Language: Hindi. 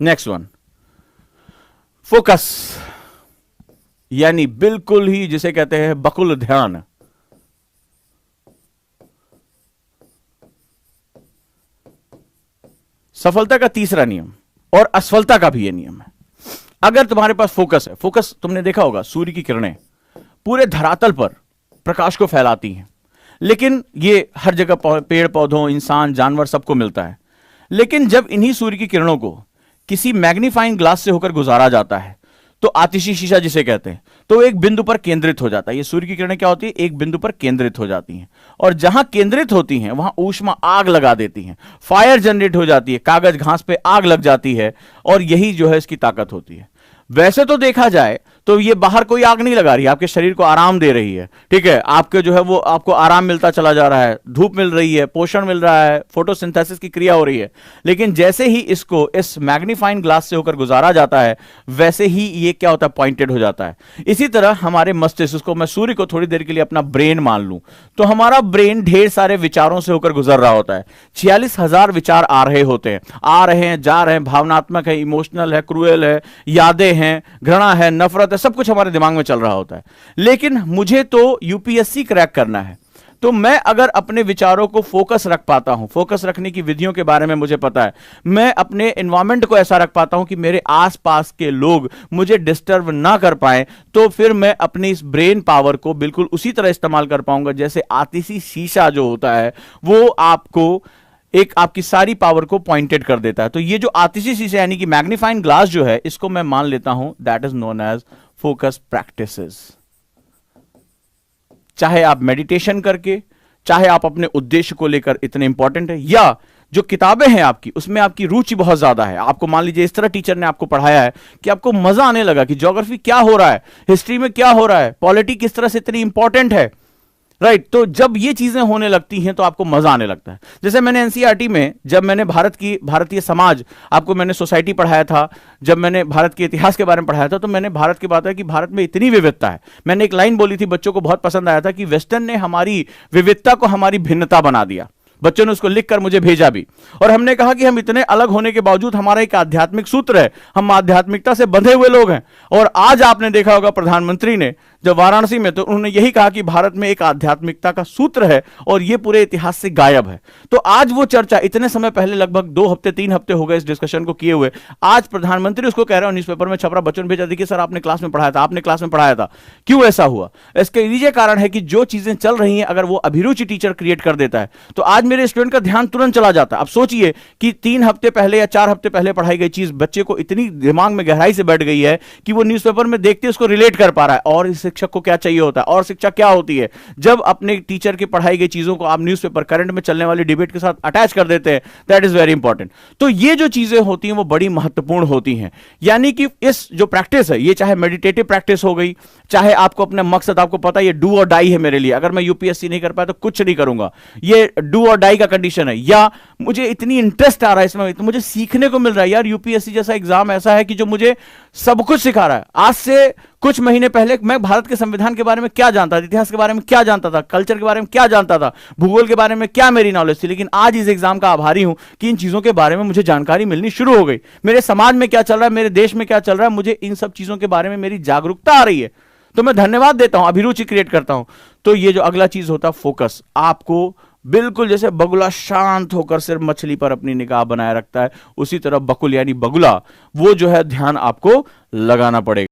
नेक्स्ट वन, फोकस, यानी बिल्कुल ही जिसे कहते हैं बकुल ध्यान। सफलता का तीसरा नियम और असफलता का भी यह नियम है। अगर तुम्हारे पास फोकस है, फोकस तुमने देखा होगा सूर्य की किरणें पूरे धरातल पर प्रकाश को फैलाती हैं, लेकिन ये हर जगह पेड़ पौधों, इंसान, जानवर सबको मिलता है। लेकिन जब इन्हीं सूर्य की किरणों को किसी मैग्नीफाइंग ग्लास से होकर गुजारा जाता है तो आतिशी शीशा जिसे कहते हैं, तो एक बिंदु पर केंद्रित हो जाता है। ये सूर्य की किरणें क्या होती है, एक बिंदु पर केंद्रित हो जाती हैं, और जहां केंद्रित होती हैं वहां ऊष्मा आग लगा देती हैं, फायर जनरेट हो जाती है, कागज घास पे आग लग जाती है, और यही जो है इसकी ताकत होती है। वैसे तो देखा जाए तो ये बाहर कोई आग नहीं लगा रही है, आपके शरीर को आराम दे रही है, ठीक है, आपके जो है वो आपको आराम मिलता चला जा रहा है, धूप मिल रही है, पोषण मिल रहा है, फोटोसिंथेसिस की क्रिया हो रही है। लेकिन जैसे ही इसको इस मैग्नीफाइंग ग्लास से होकर गुजारा जाता है, वैसे ही ये क्या होता है, पॉइंटेड हो जाता है। इसी तरह हमारे मस्तिष्क को, मैं सूर्य को थोड़ी देर के लिए अपना ब्रेन मान लूं, तो हमारा ब्रेन ढेर सारे विचारों से होकर गुजर रहा होता है। 46,000 विचार आ रहे होते हैं, आ रहे हैं, जा रहे हैं, भावनात्मक है, इमोशनल है, क्रूएल है, यादें हैं, घृणा है, नफरत है, सब कुछ हमारे दिमाग में चल रहा होता है। लेकिन मुझे तो यूपीएससी क्रैक करना है, तो मैं अगर अपने विचारों को फोकस रख पाता हूं, फोकस रखने की विधियों के बारे में मुझे पता है, मैं अपने एनवायरमेंट को ऐसा रख पाता हूं कि मेरे आसपास के लोग मुझे डिस्टर्ब ना कर पाएं, तो फिर मैं अपनी इस ब्रेन पावर को बिल्कुल उसी तरह इस्तेमाल कर पाऊंगा जैसे आतिशी शीशा जो होता है वो आपको एक आपकी सारी पावर को पॉइंटेड कर देता है। तो ये जो आतिशी शीशा यानी कि मैग्नीफाइंग ग्लास जो है, इसको मैं मान लेता हूं that is known as focus practices. चाहे आप मेडिटेशन करके, चाहे आप अपने उद्देश्य को लेकर इतने इंपॉर्टेंट है, या जो किताबें हैं आपकी उसमें आपकी रुचि बहुत ज्यादा है, आपको मान लीजिए इस तरह टीचर ने आपको पढ़ाया है कि आपको मजा आने लगा कि ज्योग्राफी क्या हो रहा है, हिस्ट्री में क्या हो रहा है, पॉलिटी किस तरह से इतनी इंपॉर्टेंट है, राइट। तो जब ये चीजें होने लगती हैं तो आपको मजा आने लगता है। जैसे मैंने एनसीईआरटी में जब मैंने भारतीय समाज, आपको मैंने सोसाइटी पढ़ाया था, जब मैंने भारत के इतिहास के बारे में पढ़ाया था, तो मैंने भारत की बात है कि भारत में इतनी विविधता है। मैंने एक लाइन बोली थी, बच्चों को बहुत पसंद आया था कि वेस्टर्न ने हमारी विविधता को हमारी भिन्नता बना दिया। बच्चों ने उसको लिखकर मुझे भेजा भी, और हमने कहा कि हम इतने अलग होने के बावजूद हमारा एक आध्यात्मिक सूत्र है, हम आध्यात्मिकता से बंधे हुए लोग हैं। और आज आपने देखा होगा प्रधानमंत्री ने जब वाराणसी में, तो उन्होंने यही कहा कि भारत में एक आध्यात्मिकता का सूत्र है और यह पूरे इतिहास से गायब है। तो आज वो चर्चा इतने समय पहले, लगभग 2 हफ्ते 3 हफ्ते हो गए इस डिस्कशन को किए हुए, आज प्रधानमंत्री उसको कह रहे हो, न्यूज़पेपर में छप रहा, बच्चों ने भेजा, देखिए सर आपने क्लास में पढ़ाया था, आपने क्लास में पढ़ाया था। क्यों ऐसा हुआ? इसके नीचे कारण है कि जो चीजें चल रही हैं, अगर वो अभिरुचि टीचर क्रिएट कर देता है तो आज मेरे स्टूडेंट का ध्यान तुरंत चला जाता है। अब सोचिए कि 3 हफ्ते पहले या 4 हफ्ते पहले पढ़ाई गई चीज बच्चे को इतनी दिमाग में गहराई से बैठ गई है कि वो न्यूज़पेपर में देखते उसको रिलेट कर पा रहा है। और इस शिक्षक को क्या चाहिए होता है, और शिक्षा क्या होती है? जब अपने टीचर की पढ़ाई गई चीजों को आप न्यूज़पेपर, करंट में चलने वाली डिबेट के साथ अटैच कर देते हैं, दैट इज वेरी इंपॉर्टेंट। तो ये जो चीजें होती हैं वो बड़ी महत्वपूर्ण होती हैं। यानी कि इस जो प्रैक्टिस है, ये चाहे मेडिटेटिव प्रैक्टिस हो गई, चाहे आपको अपने मकसद, आपको पता है ये डू और डाई है मेरे लिए, अगर मैं यूपीएससी नहीं कर पाया तो कुछ नहीं करूंगा, ये डू और डाई का कंडीशन है, या मुझे इतनी इंटरेस्ट आ रहा है इसमें, तो मुझे सीखने को मिल रहा है यार, यूपीएससी जैसा एग्जाम ऐसा है कि जो मुझे सब कुछ सिखा रहा है। आज से कुछ महीने पहले मैं भारत के संविधान के बारे में क्या जानता था, इतिहास के बारे में क्या जानता था, कल्चर के बारे में क्या जानता था, भूगोल के बारे में क्या मेरी नॉलेज थी, लेकिन आज इस एग्जाम का आभारी हूं कि इन चीजों के बारे में मुझे जानकारी मिलनी शुरू हो गई। मेरे समाज में क्या चल रहा है, मेरे देश में क्या चल रहा है, मुझे इन सब चीजों के बारे में मेरी जागरूकता आ रही है, तो मैं धन्यवाद देता हूं, अभिरुचि क्रिएट करता हूं। तो ये जो अगला चीज होता है फोकस, आपको बिल्कुल जैसे बगुला शांत होकर सिर्फ मछली पर अपनी निगाह बनाए रखता है, उसी तरह बकुल यानी बगुला, वो जो है ध्यान आपको लगाना पड़ेगा।